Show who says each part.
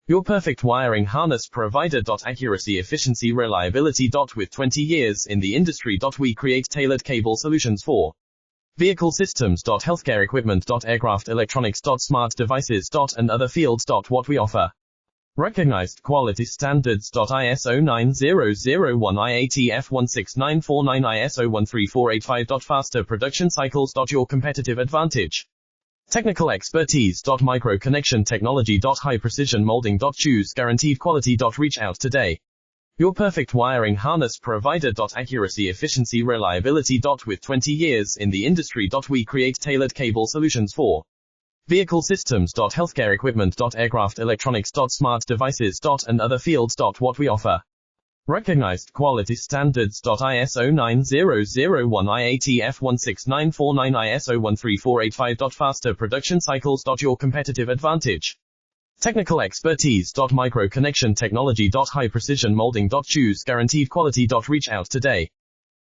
Speaker 1: Your perfect wiring harness provider. Accuracy, efficiency, reliability. With 20 years in the industry. We create tailored cable solutions for vehicle systems. Healthcare equipment. Aircraft electronics. Smart devices. And other fields. What we offer. Recognized quality standards. ISO 9001 IATF 16949 ISO 13485. Faster production cycles. Your competitive advantage. Technical expertise. Micro connection technology. High precision molding. Choose guaranteed quality. Reach out today. Your perfect wiring harness provider. Accuracy, efficiency, reliability. With 20 years in the industry. We create tailored cable solutions for vehicle systems. Healthcare equipment. Aircraft electronics. Smart devices. And other fields. What we offer. Recognized quality standards. ISO 9001 IATF 16949 ISO 13485. Faster production cycles. Your competitive advantage. Technical expertise. Micro connection technology. High precision molding. Choose guaranteed quality. Reach out today.